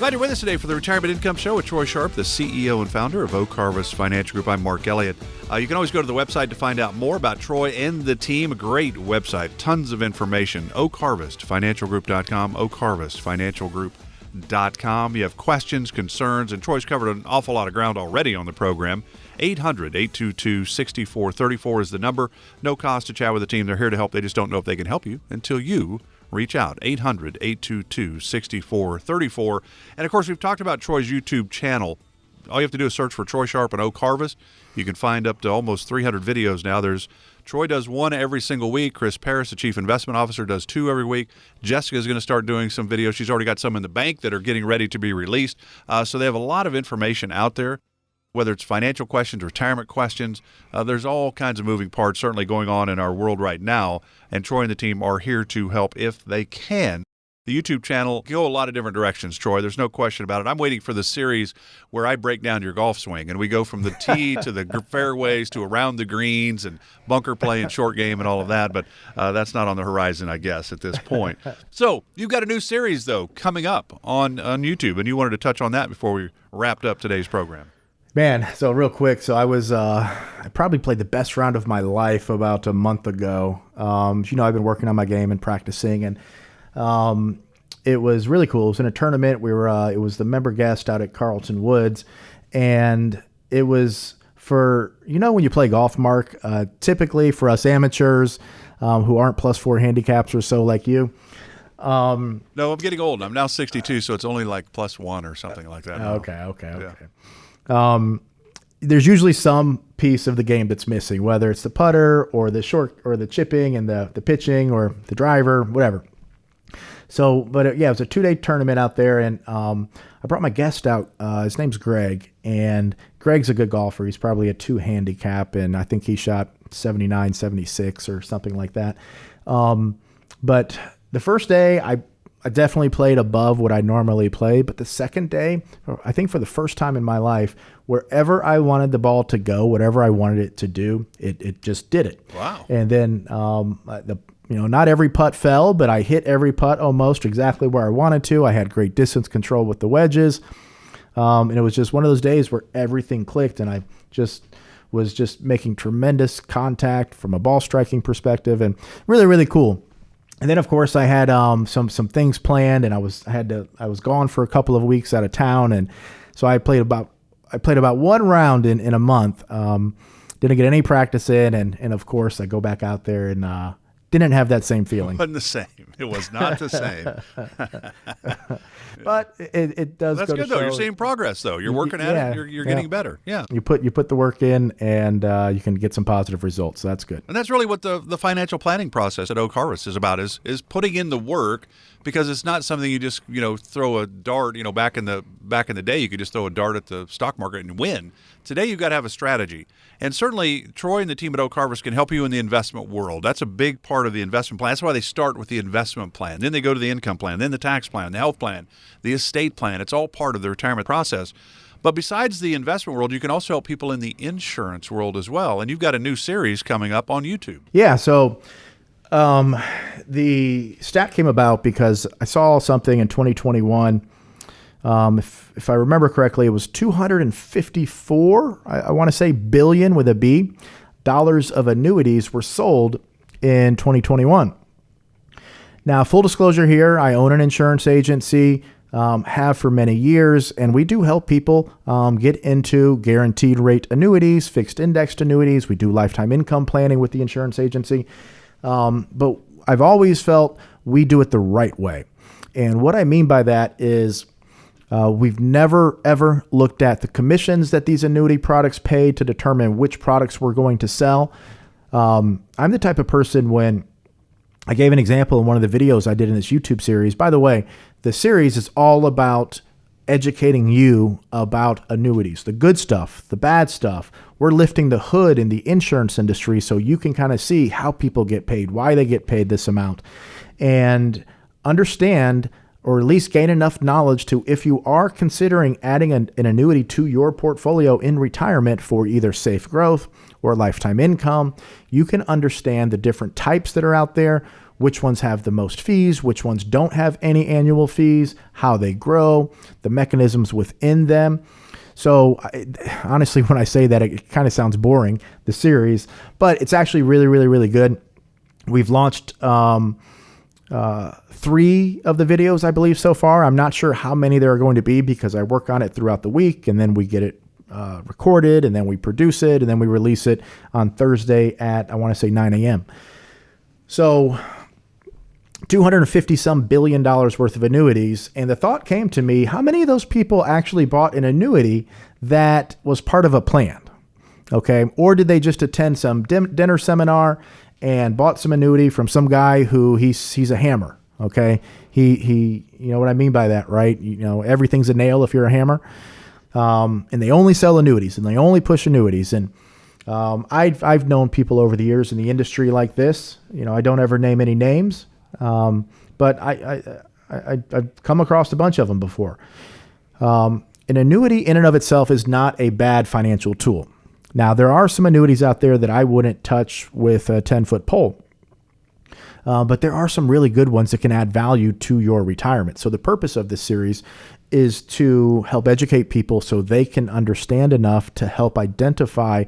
Glad you're with us today for the Retirement Income Show with Troy Sharp, the CEO and founder of Oak Harvest Financial Group. I'm Mark Elliott. You can always go to the website to find out more about Troy and the team. A great website, tons of information. OakHarvestFinancialGroup.com, OakHarvestFinancialGroup.com. You have questions, concerns, and Troy's covered an awful lot of ground already on the program. 800-822-6434 is the number. No cost to chat with the team. They're here to help. They just don't know if they can help you until you reach out. 800-822-6434. And, of course, we've talked about Troy's YouTube channel. All you have to do is search for Troy Sharp and Oak Harvest. You can find up to almost 300 videos now. Troy does one every single week. Chris Parris, the Chief Investment Officer, does two every week. Jessica is going to start doing some videos. She's already got some in the bank that are getting ready to be released. So they have a lot of information out there, whether it's financial questions, retirement questions. There's all kinds of moving parts certainly going on in our world right now, and Troy and the team are here to help if they can. The YouTube channel can go a lot of different directions, Troy. There's no question about it. I'm waiting for the series where I break down your golf swing, and we go from the tee to the fairways to around the greens and bunker play and short game and all of that, but that's not on the horizon, I guess, at this point. So you've got a new series, though, coming up on YouTube, and you wanted to touch on that before we wrapped up today's program. Man, so real quick, so I probably played the best round of my life about a month ago. I've been working on my game and practicing, and it was really cool. It was in a tournament. It was the member guest out at Carlton Woods, and it was for, when you play golf, Mark, typically for us amateurs who aren't +4 handicaps or so like you. No, I'm getting old. I'm now 62, so it's only like +1 or something like that. Okay. Yeah. There's usually some piece of the game that's missing, whether it's the putter or the short or the chipping and the pitching or the driver, whatever. So, but it was a 2-day tournament out there, and I brought my guest out. His name's Greg, and Greg's a good golfer. He's probably a 2 handicap, and I think he shot 79, 76 or something like that. But the first day, I definitely played above what I normally play, but the second day, I think for the first time in my life, wherever I wanted the ball to go, whatever I wanted it to do, it just did it. Wow. And then not every putt fell, but I hit every putt almost exactly where I wanted to. I had great distance control with the wedges. And it was just one of those days where everything clicked, and I was just making tremendous contact from a ball striking perspective, and really, really cool. And then, of course, I had some things planned, and I was gone for a couple of weeks out of town, and so I played about one round in a month. Didn't get any practice in, and of course, I go back out there and didn't have that same feeling. It wasn't the same. It was not the same. But it does. That's go good to though. show, You're seeing progress though. You're working at it. You're getting better. Yeah. You put the work in, and you can get some positive results. So that's good. And that's really what the financial planning process at Oak Harvest is about. Is putting in the work, because it's not something you just throw a dart. Back in the day, you could just throw a dart at the stock market and win. Today, you've got to have a strategy. And certainly, Troy and the team at Oak Harvest can help you in the investment world. That's a big part of the investment plan. That's why they start with the investment plan. Then they go to the income plan, then the tax plan, the health plan, the estate plan. It's all part of the retirement process. But besides the investment world, you can also help people in the insurance world as well. And you've got a new series coming up on YouTube. Yeah, so the stat came about because I saw something in 2021. If I remember correctly, it was 254, I want to say billion with a B, dollars of annuities were sold in 2021. Now, full disclosure here, I own an insurance agency, have for many years, and we do help people get into guaranteed rate annuities, fixed indexed annuities. We do lifetime income planning with the insurance agency. But I've always felt we do it the right way. And what I mean by that is we've never, ever looked at the commissions that these annuity products pay to determine which products we're going to sell. I'm the type of person, when I gave an example in one of the videos I did in this YouTube series. By the way, the series is all about educating you about annuities, the good stuff, the bad stuff. We're lifting the hood in the insurance industry so you can kind of see how people get paid, why they get paid this amount, and understand, or at least gain enough knowledge to, if you are considering adding an annuity to your portfolio in retirement for either safe growth or lifetime income. You can understand the different types that are out there, which ones have the most fees, which ones don't have any annual fees, how they grow, the mechanisms within them. So honestly, when I say that, it kind of sounds boring, the series, but it's actually really, really, really good. We've launched 3 of the videos, I believe, so far. I'm not sure how many there are going to be because I work on it throughout the week, and then we get it recorded, and then we produce it, and then we release it on Thursday at, I want to say, 9 a.m. So $250 some billion worth of annuities. And the thought came to me, how many of those people actually bought an annuity that was part of a plan? Okay. Or did they just attend some dinner seminar and bought some annuity from some guy who he's a hammer? Okay. He, you know what I mean by that, right? You know, everything's a nail if you're a hammer. And they only sell annuities and they only push annuities. And I've known people over the years in the industry like this. You know, I don't ever name any names. But I've come across a bunch of them before. An annuity in and of itself is not a bad financial tool. Now, there are some annuities out there that I wouldn't touch with a 10-foot pole. But there are some really good ones that can add value to your retirement. So the purpose of this series is to help educate people so they can understand enough to help identify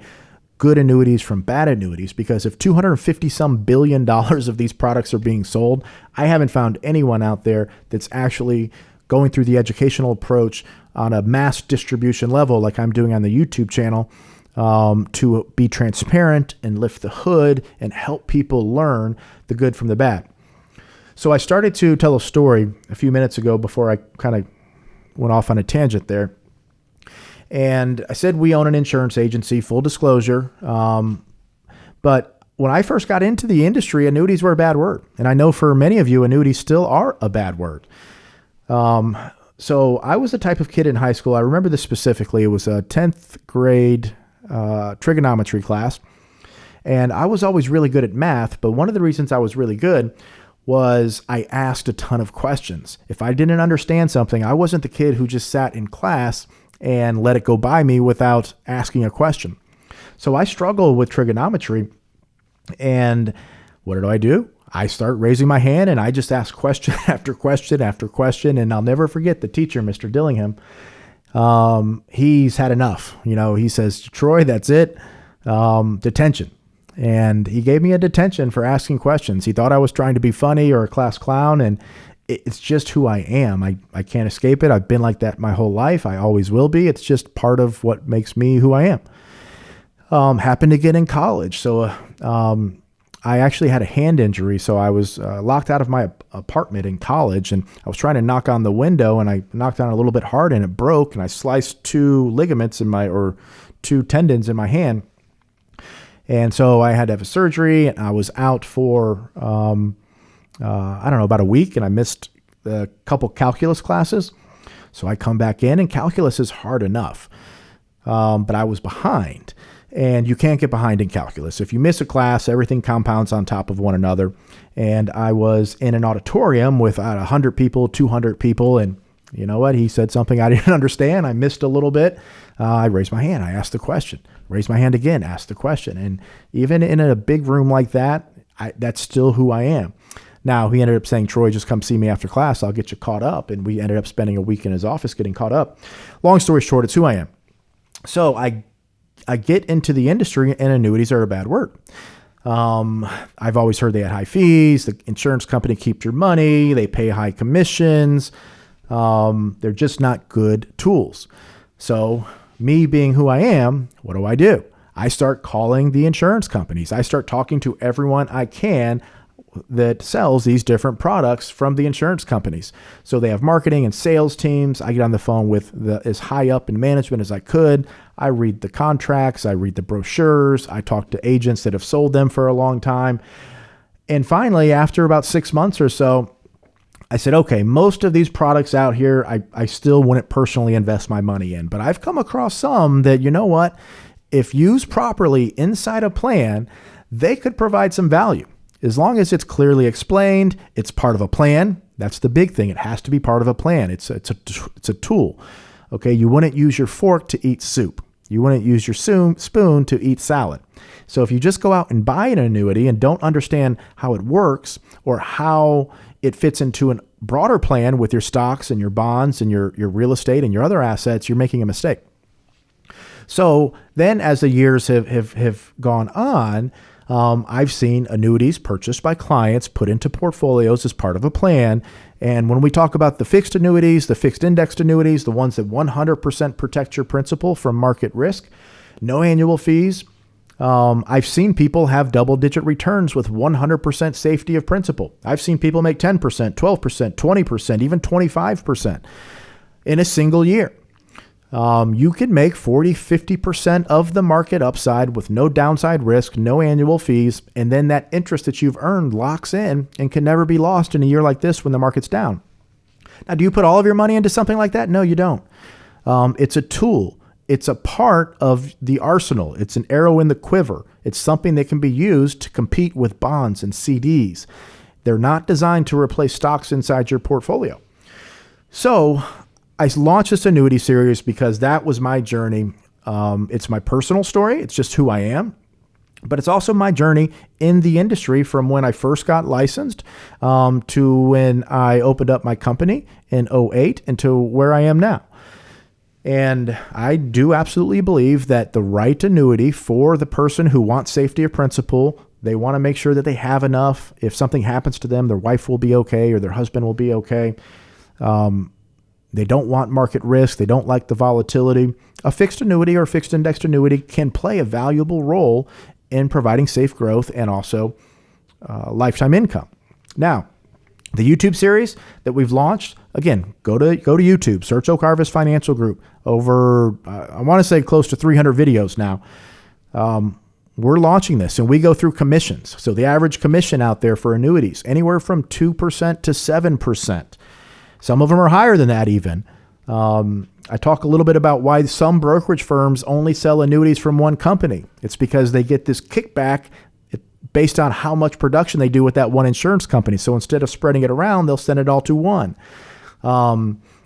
good annuities from bad annuities, because if $250 some billion of these products are being sold, I haven't found anyone out there that's actually going through the educational approach on a mass distribution level like I'm doing on the YouTube channel, to be transparent and lift the hood and help people learn the good from the bad. So I started to tell a story a few minutes ago before I kind of went off on a tangent there. And I said we own an insurance agency, full disclosure. But when I first got into the industry, annuities were a bad word. And I know for many of you, annuities still are a bad word. So I was the type of kid in high school. I remember this specifically. It was a 10th grade trigonometry class. And I was always really good at math. But one of the reasons I was really good was I asked a ton of questions. If I didn't understand something, I wasn't the kid who just sat in class and let it go by me without asking a question. So I struggle with trigonometry. And what do? I start raising my hand and I just ask question after question after question. And I'll never forget the teacher, Mr. Dillingham. He's had enough. You know, he says, Troy, that's it. Detention. And he gave me a detention for asking questions. He thought I was trying to be funny or a class clown, and it's just who I am. I can't escape it. I've been like that my whole life. I always will be. It's just part of what makes me who I am. Happened to get in college. So I actually had a hand injury. So I was locked out of my apartment in college, and I was trying to knock on the window, and I knocked on it a little bit hard and it broke, and I sliced 2 ligaments or 2 tendons in my hand. And so I had to have a surgery, and I was out for, I don't know, about a week, and I missed a couple calculus classes. So I come back in, and calculus is hard enough. But I was behind, and you can't get behind in calculus. If you miss a class, everything compounds on top of one another. And I was in an auditorium with 100 people, 200 people, and you know what? He said something I didn't understand. I missed a little bit. I raised my hand. I asked the question. Raised my hand again, asked the question. And even in a big room like that, that's still who I am. Now, he ended up saying, Troy, just come see me after class. I'll get you caught up. And we ended up spending a week in his office getting caught up. Long story short, it's who I am. So I get into the industry, and annuities are a bad word. I've always heard they had high fees. The insurance company keeps your money. They pay high commissions. They're just not good tools. So me being who I am, what do? I start calling the insurance companies. I start talking to everyone I can that sells these different products from the insurance companies. So they have marketing and sales teams. I get on the phone with as high up in management as I could. I read the contracts. I read the brochures. I talk to agents that have sold them for a long time. And finally, after about 6 months or so, I said, okay, most of these products out here, I still wouldn't personally invest my money in, but I've come across some that, you know what, if used properly inside a plan, they could provide some value. As long as it's clearly explained, it's part of a plan. That's the big thing. It has to be part of a plan. It's a tool. Okay. You wouldn't use your fork to eat soup. You wouldn't use your spoon to eat salad. So if you just go out and buy an annuity and don't understand how it works or how it fits into a broader plan with your stocks and your bonds and your real estate and your other assets, you're making a mistake. So then as the years have gone on, I've seen annuities purchased by clients put into portfolios as part of a plan. And when we talk about the fixed annuities, the fixed indexed annuities, the ones that 100% protect your principal from market risk, no annual fees, I've seen people have double-digit returns with 100% safety of principal. I've seen people make 10%, 12%, 20%, even 25% in a single year. You can make 40, 50% of the market upside with no downside risk, no annual fees, and then that interest that you've earned locks in and can never be lost in a year like this when the market's down. Now, do you put all of your money into something like that? No, you don't. It's a tool. It's a part of the arsenal. It's an arrow in the quiver. It's something that can be used to compete with bonds and CDs. They're not designed to replace stocks inside your portfolio. So I launched this annuity series because that was my journey. It's my personal story. It's just who I am. But it's also my journey in the industry from when I first got licensed to when I opened up my company in 2008 and to where I am now. And I do absolutely believe that the right annuity for the person who wants safety of principal, they want to make sure that they have enough. If something happens to them, their wife will be okay or their husband will be okay. They don't want market risk. They don't like the volatility. A fixed annuity or fixed indexed annuity can play a valuable role in providing safe growth and also lifetime income. Now, the YouTube series that we've launched, again, go to YouTube, search Oak Harvest Financial Group. Over, I want to say close to 300 videos now. We're launching this and we go through commissions. So the average commission out there for annuities, anywhere from 2% to 7%. Some of them are higher than that even. I talk a little bit about why some brokerage firms only sell annuities from one company. It's because they get this kickback based on how much production they do with that one insurance company. So instead of spreading it around, they'll send it all to one.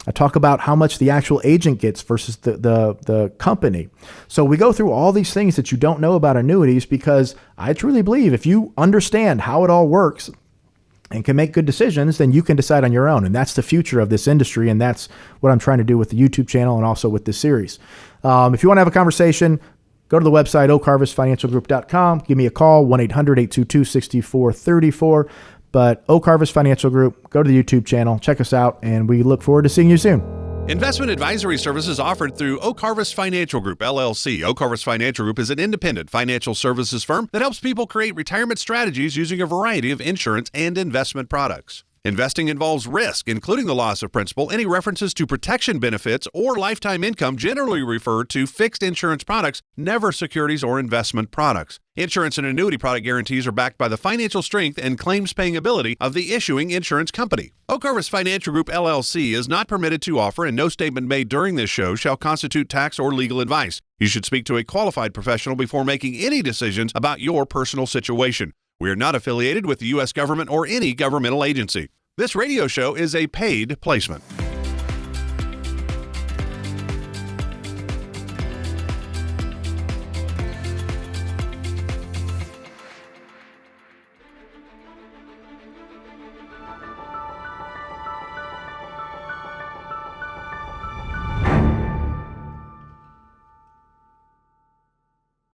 I talk about how much the actual agent gets versus the company. So we go through all these things that you don't know about annuities because I truly believe if you understand how it all works and can make good decisions, then you can decide on your own. And that's the future of this industry. And that's what I'm trying to do with the YouTube channel and also with this series. If you want to have a conversation, go to the website, oakharvestfinancialgroup.com. Give me a call, 1-800-822-6434. But Oak Harvest Financial Group, go to the YouTube channel, check us out, and we look forward to seeing you soon. Investment advisory services offered through Oak Harvest Financial Group, LLC. Oak Harvest Financial Group is an independent financial services firm that helps people create retirement strategies using a variety of insurance and investment products. Investing involves risk, including the loss of principal. Any references to protection benefits or lifetime income generally refer to fixed insurance products, never securities or investment products. Insurance and annuity product guarantees are backed by the financial strength and claims-paying ability of the issuing insurance company. Oak Harvest Financial Group, LLC is not permitted to offer, and no statement made during this show shall constitute tax or legal advice. You should speak to a qualified professional before making any decisions about your personal situation. We are not affiliated with the U.S. government or any governmental agency. This radio show is a paid placement.